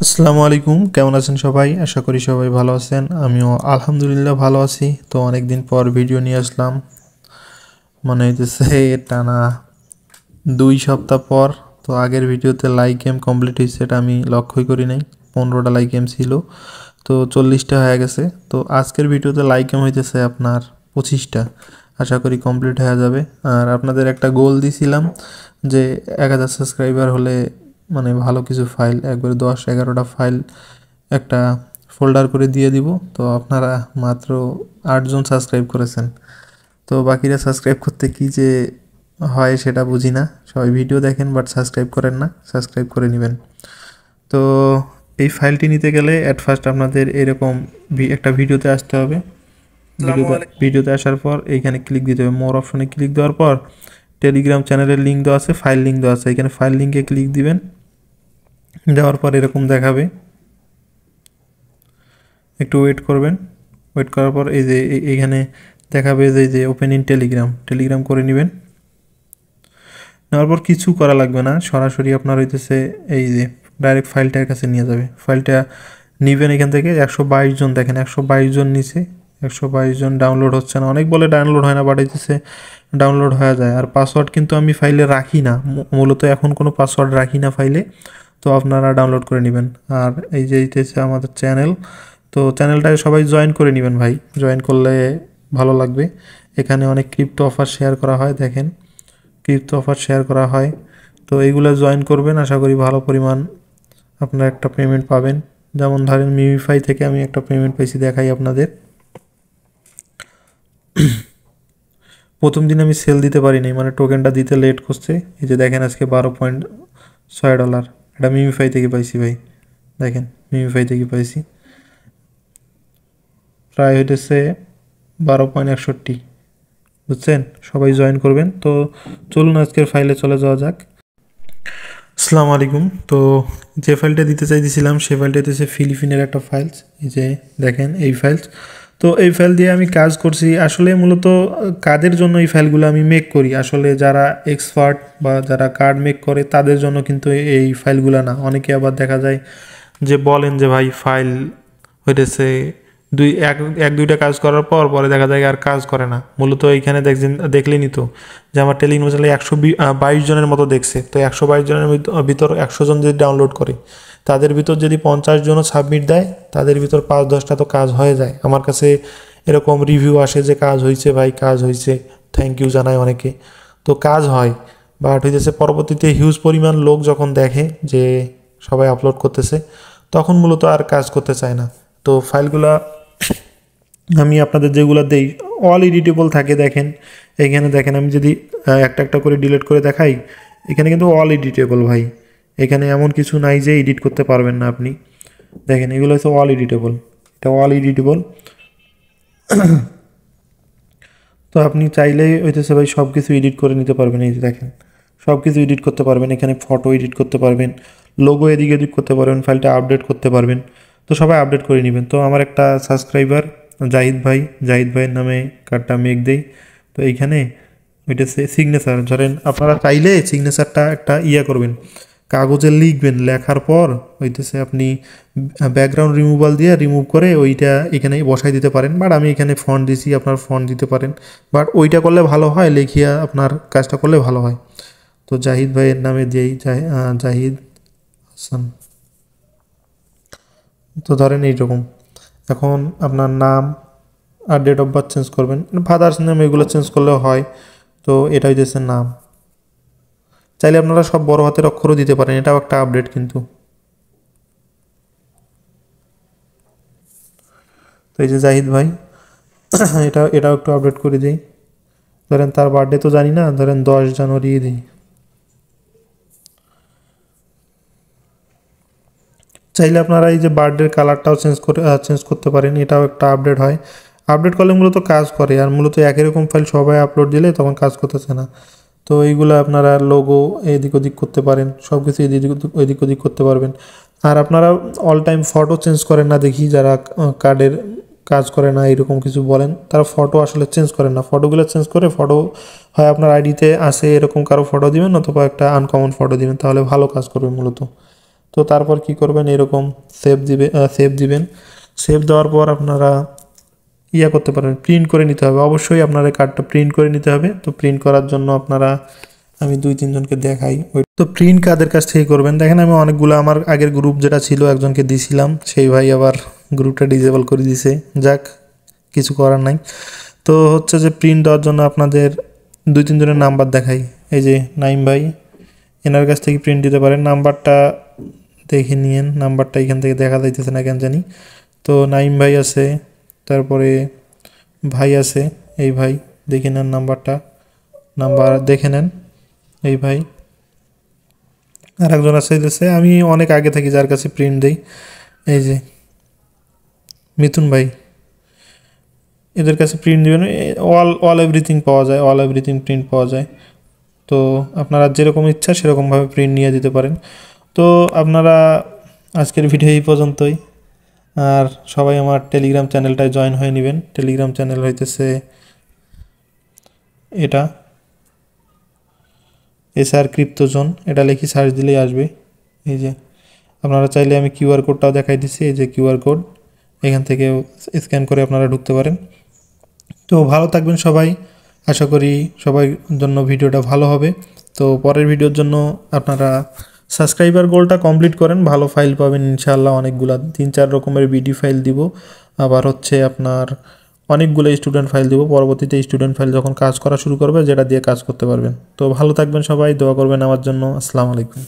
আসসালামু আলাইকুম, কেমন আছেন সবাই? আশা করি সবাই ভালো আছেন। আমিও আলহামদুলিল্লাহ ভালো আছি। তো অনেকদিন পর ভিডিও নিয়ে আসলাম, মনে হইতেছে টানা 2 সপ্তাহ পর। তো আগের ভিডিওতে লাইক গেম কমপ্লিট হয়েছে, এটা আমি লক্ষ্যই করি নাই। 15টা লাইক গেম ছিল, তো 40টা হয়ে গেছে। তো আজকের ভিডিওতে লাইক গেম হইতেছে আপনার 25টা। আশা করি কমপ্লিট হয়ে যাবে। আর আপনাদের একটা গোল দিছিলাম যে 1000 সাবস্ক্রাইবার হলে মানে ভালো কিছু ফাইল, একবারে 10-11টা ফাইল একটা ফোল্ডার করে দিয়ে দিব। তো আপনারা মাত্র 8জন সাবস্ক্রাইব করেছেন। তো বাকিরা সাবস্ক্রাইব করতে কি যে হয় সেটা বুঝি না। সবাই ভিডিও দেখেন বাট সাবস্ক্রাইব করেন না, সাবস্ক্রাইব করে নেবেন। তো এই ফাইলটি নিতে গেলে অ্যাট ফার্স্ট আপনাদের এরকম একটা ভিডিওতে আসতে হবে। ভিডিওতে আসার পর এইখানে ক্লিক দিতে হবে। মোর অপশনে ক্লিক দেওয়ার পর টেলিগ্রাম চ্যানেলের লিঙ্ক দেওয়া আছে, ফাইল লিঙ্ক দেওয়া আছে। এখানে ফাইল লিঙ্কে ক্লিক দিবেন। দেওয়ার পর এরকম দেখাবে, একটু ওয়েট করবেন। ওয়েট করার পর এই যে এইখানে দেখাবে যে ওপেন ইন টেলিগ্রাম করে নেবেন। নেওয়ার পর কিছু করা লাগবে না, সরাসরি আপনার হইতেছে এই যে ডাইরেক্ট ফাইলটার কাছে নিয়ে যাবে। ফাইলটা নেবেন এখান থেকে। 122 জন, দেখেন 122 জন নিচে, 122 জন ডাউনলোড হচ্ছে না। অনেক বলে ডাউনলোড হয় না, বাট হইতেছে ডাউনলোড হয়ে যায়। আর পাসওয়ার্ড কিন্তু আমি ফাইলে রাখি না, মূলত এখন কোনো পাসওয়ার্ড রাখি না ফাইলে। তো আপনারা ডাউনলোড করে নেবেন। আর এই যে হইতেছে আমাদের চ্যানেল, তো চ্যানেলটাকে সবাই জয়েন করে নেবেন ভাই, জয়েন করলে ভালো লাগবে। এখানে অনেক ক্রিপ্টো অফার শেয়ার করা হয়, দেখেন ক্রিপ্টো অফার শেয়ার করা হয়। তো এইগুলো জয়েন করবেন, আশা করি ভালো পরিমাণ আপনারা একটা পেমেন্ট পাবেন। যেমন ধরেন মিমিফাই থেকে আমি একটা পেমেন্ট পেয়েছি, দেখাই আপনাদের। প্রথম দিন আমি সেল দিতে পারিনি, মানে টোকেনটা দিতে লেট করছে। এই যে দেখেন আজকে $12.6 এটা মিমিফাই থেকে পাইছি ভাই, দেখেন মিমিফাই থেকে পাইছি। প্রায় হইতেছে 12.61, বুঝছেন? সবাই জয়েন করবেন। তো চলুন আজকের ফাইলে চলে যাওয়া যাক। আসসালামু আলাইকুম। তো যে ফাইলটা দিতে চাইছিলাম সে ফাইলটা হচ্ছে ফিলিপিনের একটা ফাইলস। এই যে দেখেন এই ফাইলস। তো এই ফাইল দিয়ে আমি কাজ করছি। আসলে মূলত কাদের জন্য এই ফাইলগুলো আমি মেক করি, আসলে যারা এক্সপার্ট বা যারা কার্ড মেক করে তাদের জন্য কিন্তু এই ফাইলগুলো না। অনেকে আবার দেখা যায় যে বলেন যে ভাই ফাইল হইতেছে এক দুইটা কাজ করার পর পরে দেখা যায় আর কাজ করে না। মূলত এইখানে দেখলেনি তো যে আমার টেলিগ্রাম চ্যানেলে 122 জনের মতো দেখছে। তো 122 জনের ভিতর 100 জন যদি ডাউনলোড করে, তাদের ভিতর যদি 50 জনও সাবমিট দেয়, তাদের ভিতর 5-10টা তো কাজ হয়ে যায়। আমার কাছে এরকম রিভিউ আসে যে কাজ হয়েছে ভাই, কাজ হয়েছে, থ্যাংক ইউ জানায় অনেকে। তো কাজ হয়, বাট হইতেছে পরবর্তীতে হিউজ পরিমাণ লোক যখন দেখে যে সবাই আপলোড করতেছে, তখন মূলত আর কাজ করতে চায় না। তো ফাইলগুলা আমি আপনাদের যেগুলো দেই অল এডিটেবল থাকে। দেখেন এইখানে দেখেন, আমি যদি একটা একটা করে ডিলিট করে দেখাই, এখানে কিন্তু অল এডিটেবল ভাই। এখানে এমন কিছু নাই যে এডিট করতে পারবেন না আপনি। দেখেন এগুলো হচ্ছে অল এডিটেবল, এটা অল এডিটেবল। তো আপনি চাইলেই হইতেছে ভাই সব কিছু এডিট করে নিতে পারবেন। এই যে দেখেন সব কিছু এডিট করতে পারবেন। এখানে ফটো এডিট করতে পারবেন, লোগো এদিক এডিট করতে পারবেন, ফাইলটা আপডেট করতে পারবেন। তো সবাই আপডেট করে নেবেন। তো আমার একটা সাবস্ক্রাইবার জাহিদ ভাইয়ের নামে কার্ডটা মেক দেই। তো এইখানে ওইটা সিগনেচার, ধরেন আপনারা চাইলে সিগনেচারটা একটা করবেন, কাগজে লিখবেন। লেখার পর হইতেছে আপনি ব্যাকগ্রাউন্ড রিমুভ করে ওইটা এখানে বসাই দিতে পারেন। বাট আমি এখানে ফন্ট দিছি, আপনার ফন্ট দিতে পারেন। বাট ওইটা করলে ভালো হয়, লেখিয়া আপনার কাজটা করলে ভালো হয়। তো জাহিদ ভাইয়ের নামে দিয়েই জাহিদ হাসান। তো ধরেন এইরকম। এখন আপনার নাম আর ডেট অফ বার্থ চেঞ্জ করবেন, ফাদার্স নেম এগুলো চেঞ্জ করলেও হয়। তো এটা হইতেছে নাম। চাইলে আপনারা সব বড় হাতের অক্ষরও দিতে পারেন, এটাও একটা আপডেট কিন্তু। তো এই যে জাহিদ ভাই, এটাও একটু আপডেট করে দিই। ধরেন তার বার্থডে তো জানি না, ধরেন 10 জানুয়ারি দিই। চাইলে আপনারা এই যে বার্থডের কালারটাও চেঞ্জ করতে পারেন, এটাও একটা আপডেট হয়। আপডেট করলে মূলত কাজ করে। আর মূলত একই রকম ফাইল সবাই আপলোড দিলে তখন কাজ করতেছে না। তো এইগুলো আপনারা লোগো এদিক ওদিক করতে পারেন, সব কিছু এদিক ওদিক করতে পারবেন। আর আপনারা অল টাইম ফটো চেঞ্জ করেন না দেখি, যারা কার্ডের কাজ করে না এরকম কিছু বলেন, তারা ফটো আসলে চেঞ্জ করেন না। ফটোগুলো চেঞ্জ করে ফটো হয় আপনার আইডিতে আসে এরকম কারো ফটো দিবেন, অথবা একটা আনকমন ফটো দিবেন, তাহলে ভালো কাজ করবে মূলত। তো তারপর কি করবেন, এরকম সেভ দিবেন। সেভ দেওয়ার পর আপনারা করতে পারবেন, প্রিন্ট করে নিতে হবে। অবশ্যই আপনার এই কার্ডটা প্রিন্ট করে নিতে হবে। তো প্রিন্ট করার জন্য আপনারা, আমি 2-3 জনকে দেখাই। তো প্রিন্ট কাদের কাছ থেকে করবেন, দেখেন আমি অনেকগুলো আমার আগের গ্রুপ যেটা ছিল একজনকে দিছিলাম, সেই ভাই আবার গ্রুপটা ডিসেবল করে দিছে, যাক কিছু করার নাই। তো হচ্ছে যে প্রিন্ট দেওয়ার জন্য আপনাদের 2-3 জনের নাম্বার দেখাই। এই যে নাইম ভাই, এনার কাছ থেকে প্রিন্ট দিতে পারেন। নাম্বারটা দেখে নিয়েন, নাম্বারটা এখান থেকে দেখা যাইতেছে না কেন জানি। তো নাইম ভাই আছে, তারপরে ভাই আছে, এই ভাই দেখে নেন নাম্বার দেখে নেন, এই ভাই। আর একজন আছে আমি অনেক আগে থাকি যার কাছে প্রিন্ট দেই, এই যে মিথুন ভাই, এদের কাছে প্রিন্ট দেবেন। অল এভরিথিং পাওয়া যায়, অল এভরিথিং প্রিন্ট পাওয়া যায়। তো আপনারা যেরকম ইচ্ছা সেরকমভাবে প্রিন্ট নিয়ে দিতে পারেন। তো আপনারা আজকের ভিডিও এই পর্যন্তই। আর সবাই আমার টেলিগ্রাম চ্যানেলটায় জয়েন হয়ে নেবেন। টেলিগ্রাম চ্যানেল হইতেছে এটা SR ক্রিপ্টো জোন, এটা লিখে সার্চ দিলেই আসবে। এই যে আপনারা চাইলে আমি QR কোডটাও দেখাই দিচ্ছি, এই যে QR কোড, এখান থেকে স্ক্যান করে আপনারা ঢুকতে পারেন। তো ভালো থাকবেন সবাই, আশা করি সবাই জন্য ভিডিওটা ভালো হবে। তো পরের ভিডিওর জন্য আপনারা সাবস্ক্রাইবার গোলটা কমপ্লিট করেন, ভালো ফাইল পাবেন ইনশাআল্লাহ। অনেকগুলা 3-4 রকমের BD ফাইল দিব, আবার হচ্ছে আপনার অনেকগুলো স্টুডেন্ট ফাইল দিব। পরবর্তীতে স্টুডেন্ট ফাইল যখন কাজ করা শুরু করবে, যেটা দিয়ে কাজ করতে পারবেন। তো ভালো থাকবেন সবাই, দোয়া করবেন আমার জন্য। আসসালামু আলাইকুম।